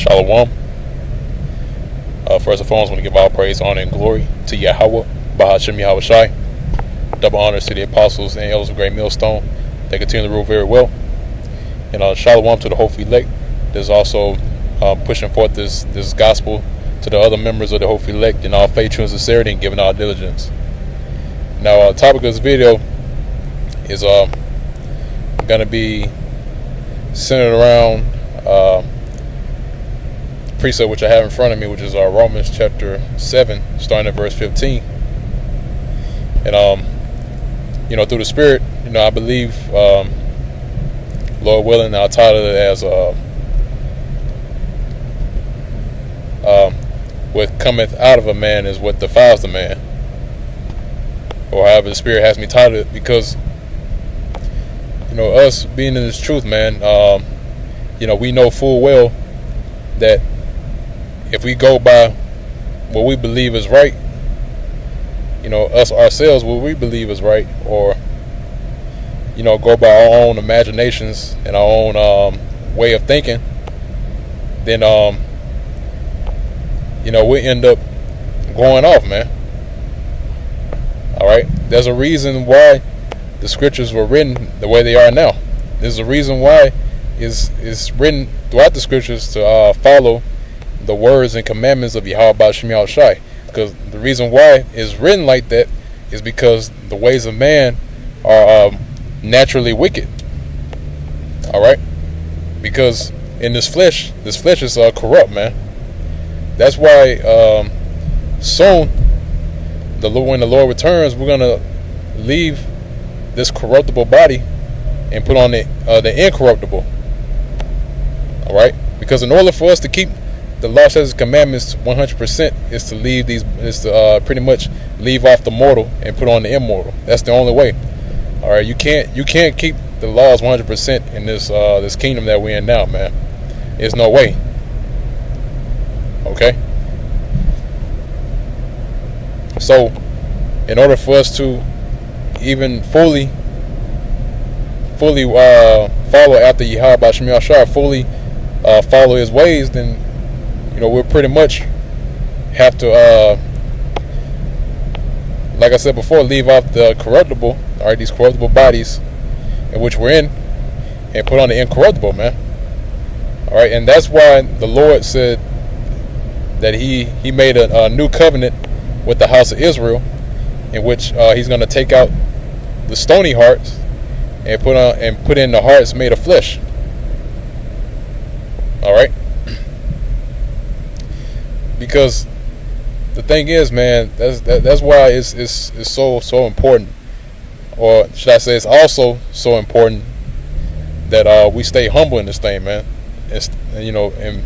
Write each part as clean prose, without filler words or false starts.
Shalom. First and foremost, I want to give all praise, honor, and glory to Yahweh, Bahashem Yahweh Shai. Double honors to the apostles and elders of Great Millstone. They continue to rule very well. And Shalom to the hopeful elect. There's also pushing forth this gospel to the other members of the hopeful elect in all faith, true, and sincerity, and giving all diligence. Now, the topic of this video is going to be centered around precept which I have in front of me, which is Romans chapter 7, starting at verse 15. And through the Spirit, I believe, Lord willing, I'll title it as what cometh out of a man is what defiles the man, or however the Spirit has me title it, because us being in this truth, man, we know full well that if we go by what we believe is right, us ourselves, what we believe is right, or go by our own imaginations and our own way of thinking, then we end up going off, man. All right, there's a reason why the scriptures were written the way they are now. There's a reason why it's written throughout the scriptures to follow the words and commandments of Yahweh Bahashem Yahweh Shai. Because the reason why it's written like that is because the ways of man are naturally wicked. All right, because in this flesh is corrupt, man. That's why soon, when the Lord returns, we're gonna leave this corruptible body and put on the incorruptible. All right, because in order for us to keep the law, statutes, and commandments 100% is to pretty much leave off the mortal and put on the immortal. That's the only way. All right, you can't keep the laws 100% in this kingdom that we're in now, man. There's no way. Okay. So, in order for us to even fully follow after Yahweh Bahashem Yahweh Shai, fully follow His ways, then we'll pretty much have to, like I said before, leave off the corruptible, all right, these corruptible bodies in which we're in, and put on the incorruptible, man. All right, and that's why the Lord said that He made a new covenant with the house of Israel, in which He's going to take out the stony hearts and put in the hearts made of flesh. All right. Because the thing is, man, that's why it's so important, or should I say, it's also so important that we stay humble in this thing, man, and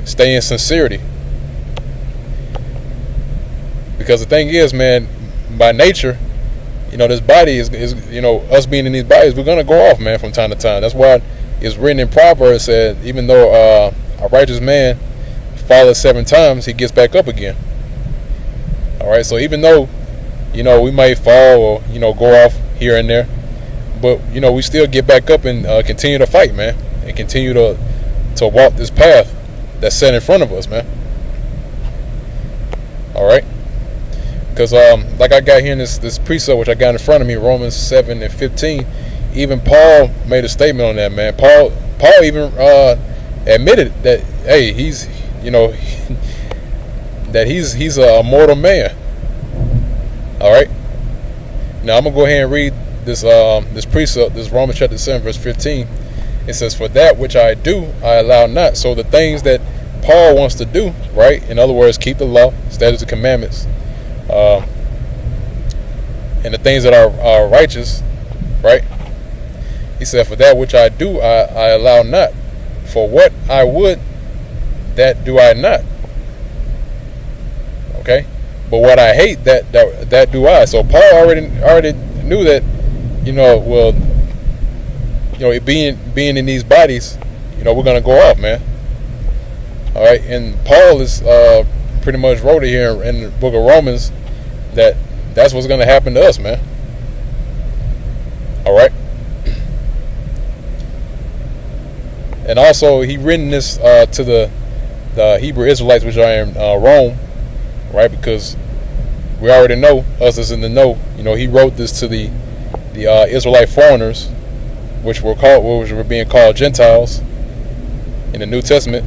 stay in sincerity. Because the thing is, man, by nature, this body is us being in these bodies, we're gonna go off, man, from time to time. That's why it's written in Proverbs, said even though a righteous man falls 7 times, he gets back up again. All right, so even though we might fall or go off here and there, but we still get back up and continue to fight, man, and continue to walk this path that's set in front of us, man. All right, because like I got here in this precept which I got in front of me, Romans 7 and 15, even Paul made a statement on that, man. Paul even admitted that, hey, he's that he's a mortal man. All right, now I'm gonna go ahead and read this precept, this Romans chapter 7 verse 15. It says, "For that which I do, I allow not." So the things that Paul wants to do, right? In other words, keep the law, statutes, and commandments, and the things that are righteous, right? He said, "For that which I do, I allow not. For what I would, that do I not." Okay, but what I hate, that do I. So Paul already knew that, being in these bodies, we're gonna go off, man. All right, and Paul is pretty much wrote it here in the book of Romans that's what's gonna happen to us, man. All right. And also, he written this to the Hebrew Israelites, which are in Rome, right? Because we already know, us as in the know, he wrote this to the Israelite foreigners, which were being called Gentiles in the New Testament.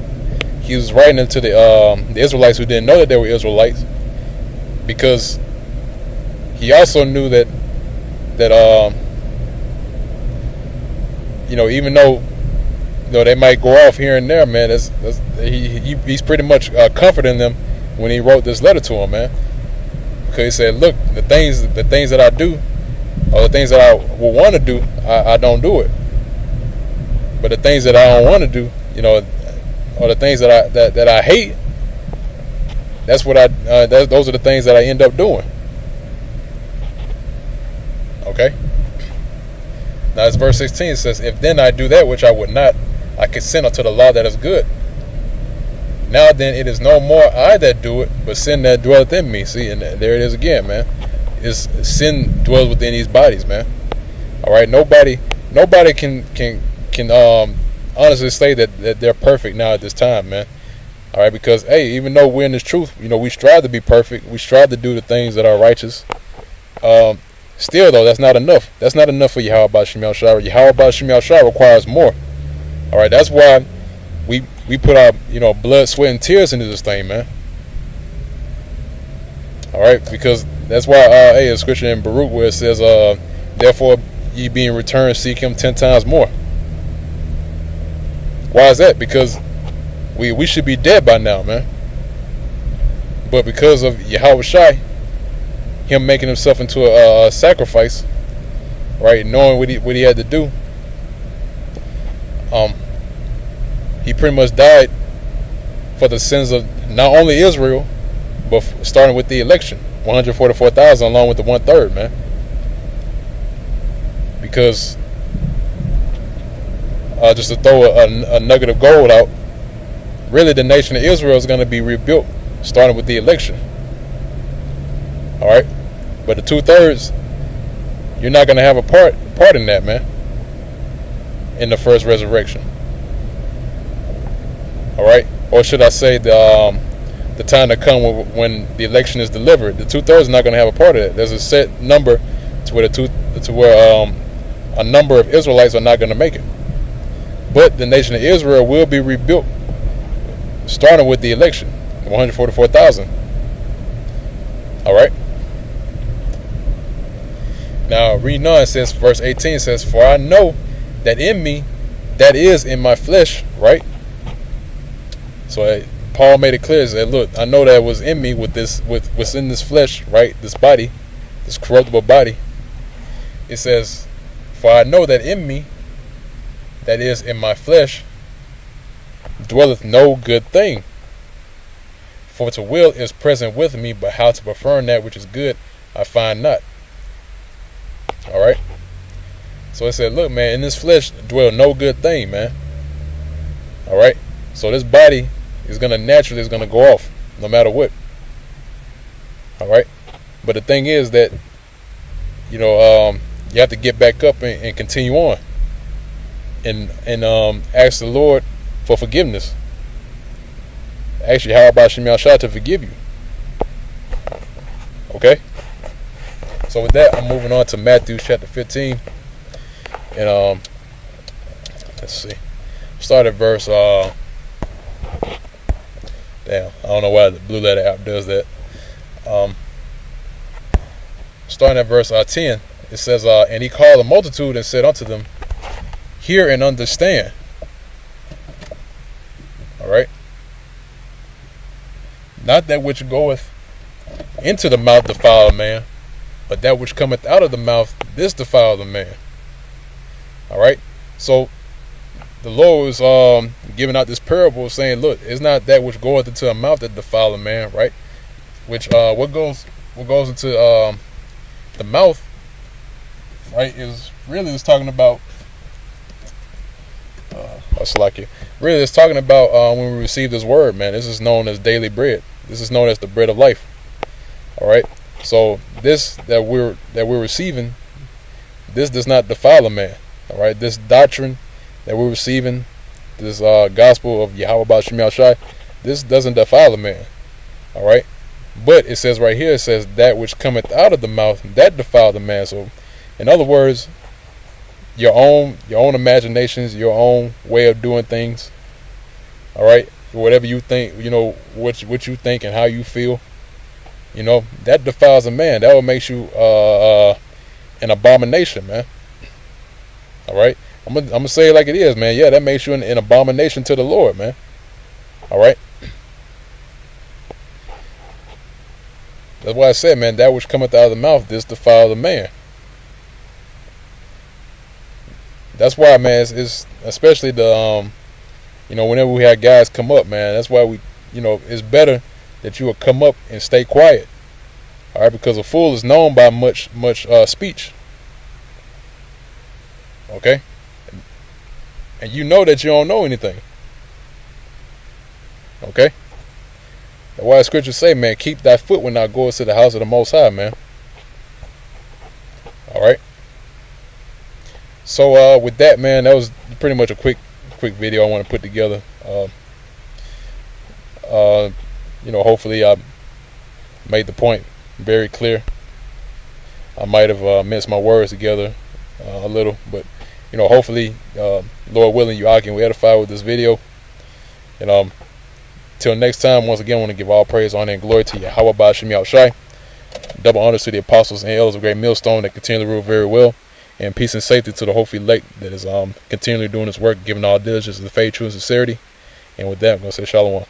He was writing it to the Israelites who didn't know that they were Israelites, because he also knew that even though they might go off here and there, man, he's pretty much comforting them when he wrote this letter to them, man. Because he said, look, the things that I do, or the things that I will want to do, I don't do it. But the things that I don't want to do, or the things that I hate, that's what those are the things that I end up doing. Okay. Now, it's verse 16. It says, "If then I do that which I would not, I consent unto the law that is good. Now then, it is no more I that do it, but sin that dwelleth in me." See, and there it is again, man. It's sin dwells within these bodies, man. All right, nobody can honestly say that they're perfect now at this time, man. All right, because hey, even though we're in this truth, we strive to be perfect. We strive to do the things that are righteous. Still, though, that's not enough. That's not enough for Yahweh Shem Yahshua. Yahweh Shem Yahshua requires more. All right, that's why we put our blood, sweat, and tears into this thing, man. All right, because that's why a scripture in Baruch where it says, "Therefore ye being returned, seek him 10 times more." Why is that? Because we should be dead by now, man. But because of Yahweh Shai, him making himself into a sacrifice, right, knowing what he had to do, he pretty much died for the sins of not only Israel, but starting with the election, 144,000 along with the 1/3, man. Because just to throw a nugget of gold out, really the nation of Israel is going to be rebuilt starting with the election. All right, but the 2/3, you're not going to have a part in that, man, in the first resurrection. All right, or should I say the time to come when the election is delivered, the 2/3 is not going to have a part of it. There's a set number to where a number of Israelites are not going to make it, but the nation of Israel will be rebuilt starting with the election, 144,000. All right. Now, reading on, it says, verse 18 says, "For I know that in me, that is in my flesh," right? So Paul made it clear, he said, look, I know that was in me with what's in this flesh, right? This body, this corruptible body. It says, "For I know that in me, that is in my flesh, dwelleth no good thing. For to will is present with me, but how to perform that which is good, I find not." All right. So it said, look, man, in this flesh dwell no good thing, man. All right. So this body is going to go off no matter what. All right. But the thing is that, you have to get back up and continue on and ask the Lord for forgiveness. Actually, how about Shem Yahshua to forgive you? Okay. So with that, I'm moving on to Matthew chapter 15, and let's see. Start at verse. Damn, I don't know why the Blue Letter app does that. Starting at verse 10, it says, "And he called a multitude and said unto them, Hear and understand." All right. "Not that which goeth into the mouth defile a man, but that which cometh out of the mouth, this defile the man." All right. So the Lord was giving out this parable, saying, "Look, it's not that which goeth into a mouth that defile a man, right? Which what goes into the mouth, right? Is really it's talking about. Really, it's talking about when we receive this word, man. This is known as daily bread. This is known as the bread of life. All right. So this that we're receiving, this does not defile a man. All right. This doctrine that we're receiving, gospel of Yahweh Ba'Shem Yahushai, this doesn't defile a man. All right, but it says right here, it says that which cometh out of the mouth, that defile the man. So, in other words, your own imaginations, your own way of doing things. All right, whatever you think, what you think and how you feel, that defiles a man. That will make you an abomination, man. All right, I'm gonna say it like it is, man. Yeah, that makes you an abomination to the Lord, man. All right. That's why I said, man, that which cometh out of the mouth, this defile the man. That's why, man, it's especially the whenever we have guys come up, man, that's why we, it's better that you will come up and stay quiet. All right, because a fool is known by much speech. Okay, and you know that you don't know anything. Okay. That's why the scriptures say, man, keep thy foot when thou goest to the house of the Most High, man. All right. So with that, man, that was pretty much a quick video I want to put together. Hopefully I made the point very clear. I might have minced my words together a little, but hopefully, Lord willing, you all can edify with this video. And till next time, once again, I want to give all praise, honor, and glory to Yahweh Ba'Shem Yahushai. Double honors to the apostles and elders of Great Millstone that continue to rule very well. And peace and safety to the hopefully elect that is continually doing this work, giving all diligence to the faith, truth, and sincerity. And with that, I'm going to say shalom.